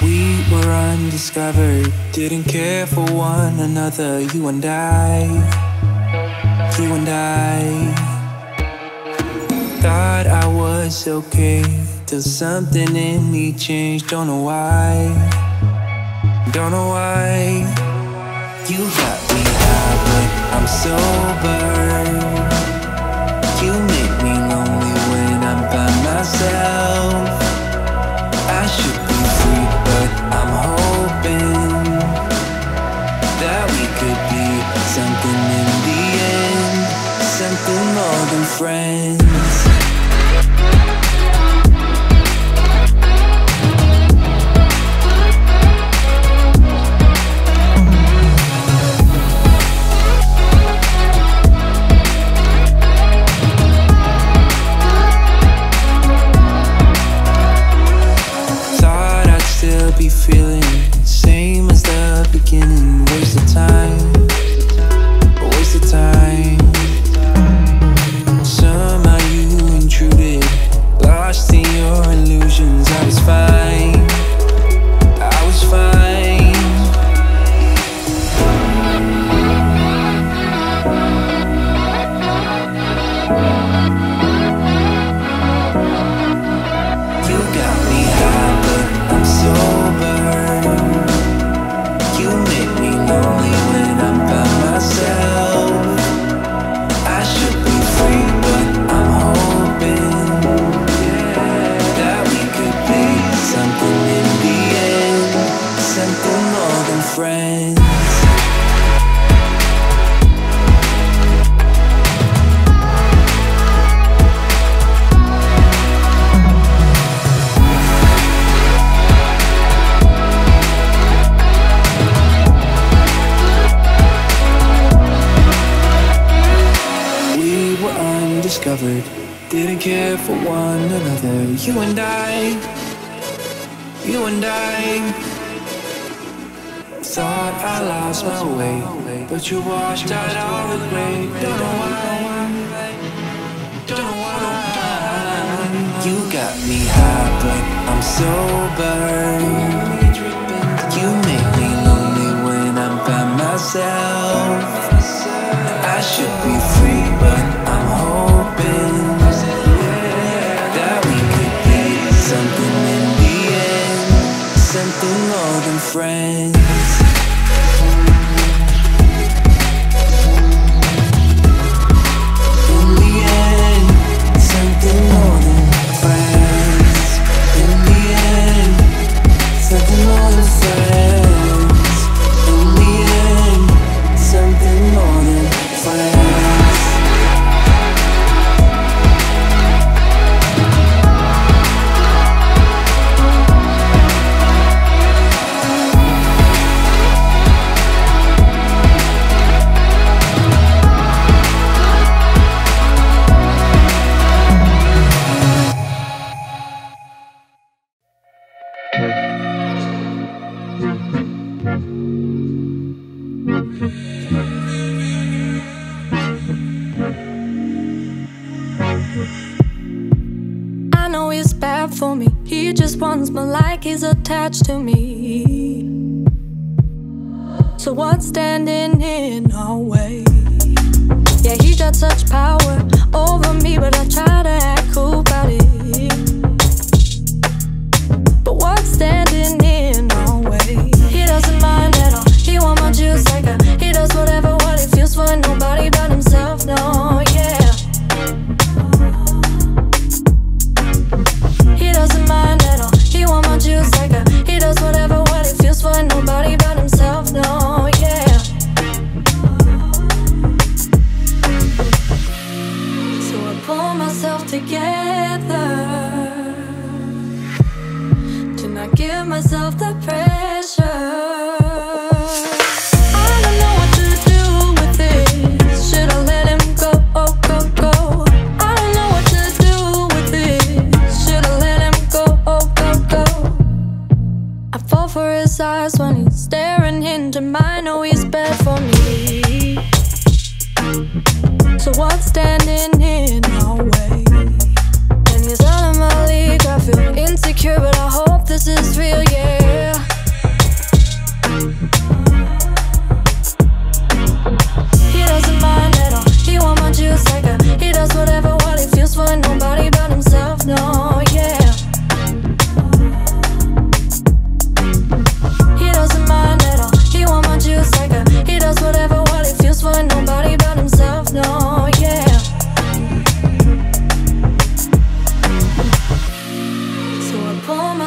We were undiscovered, didn't care for one another. You and I, you and I. Thought I was okay till something in me changed. Don't know why, don't know why. You got me high but I'm sober. You make me lonely when I'm by myself. I should be free but I'm hoping that we could be something in the end, something more than friends. Be feeling same as the beginning. Waste of time, waste of time. Somehow you intruded, lost in your illusions. I was fine, I was fine. You got me high but I'm sober. You make me lonely when I'm by myself. I should be free but I'm hoping that we could be something in the end, something more than friends. Discovered, didn't care for one another. You and I, you and I. Thought I lost my way, but you washed out all the gray. Don't know why, don't know why. You got me high, but I'm sober. You make me lonely when I'm by myself. I should be free, but I'm hoping that we could be something in the end, something more than friends. In the end, something more than friends. In the end, something more than friends. In the end, something more than friends. I know he's bad for me. He just wants me like he's attached to me. So what's standing in our way? Yeah, he got such power over me, but I try to act cool about it. But what's standing in our way? He doesn't mind at all. He want my juice like a. He does whatever what he feels for nobody but himself. No, yeah. He doesn't mind at all. He want my juice like a. He does whatever what he feels for nobody but himself. No, yeah. So I pull myself together to not give myself the pressure. I don't know what to do with this. Should I let him go? Oh, go, go. I don't know what to do with this. Should I let him go? Oh, go, go. I fall for his eyes when he's staring into mine. Know he's bad for me. So what's standing in our way? And he's out of my league. I feel insecure, but I hope this is real, yeah.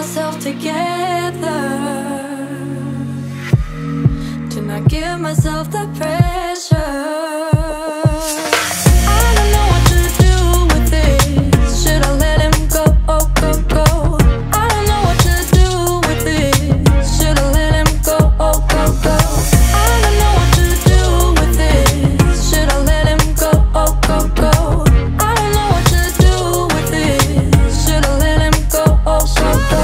myself together, to not give myself the pressure. I don't know what to do with this. Should I let him go, go, go? I don't know what to do with this. Should I let him go, go, go? I don't know what to do with this. Should I let him go, go, go? I don't know what to do with this. Should I let him go, go, go?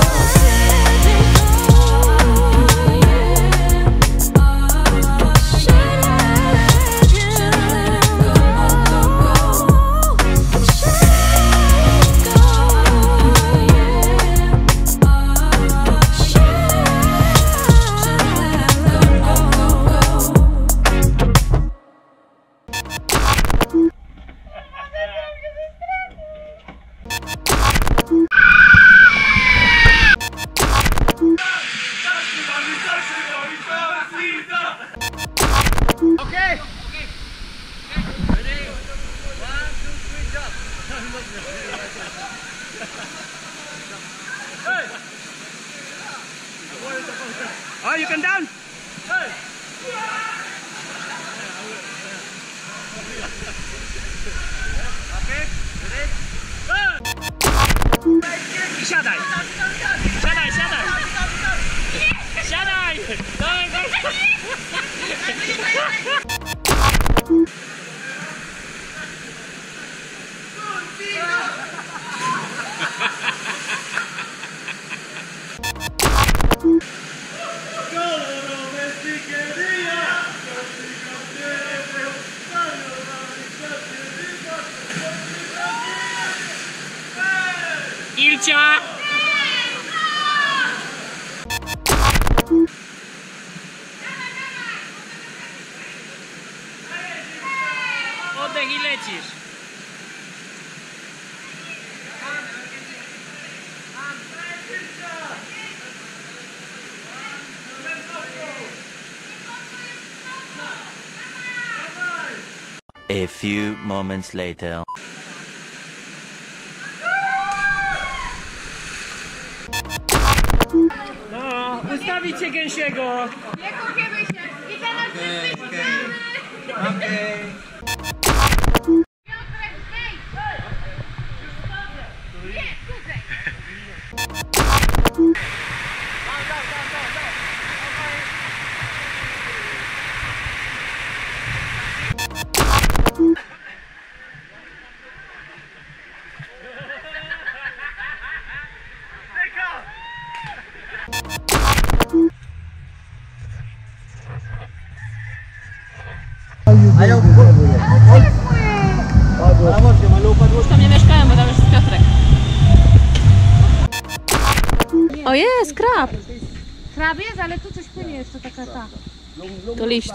Oh, you can down. Okay, ready? Siadaj. Siadaj, siadaj. Siadaj. Dawaj, dawaj. Ilcia! Oddech i lecisz. A few moments later. No, ustawicie gęsiego. Nie kupiemy się. I teraz wszyscy czekamy. Okej. Piotrek, zejdź. Nie, tutaj. Ayaw po. Już Tam nie mieszkają, bo tam już jest Piotrek. O jest, krab! Krab jest, ale tu coś płynie jeszcze, taka ta. To liść.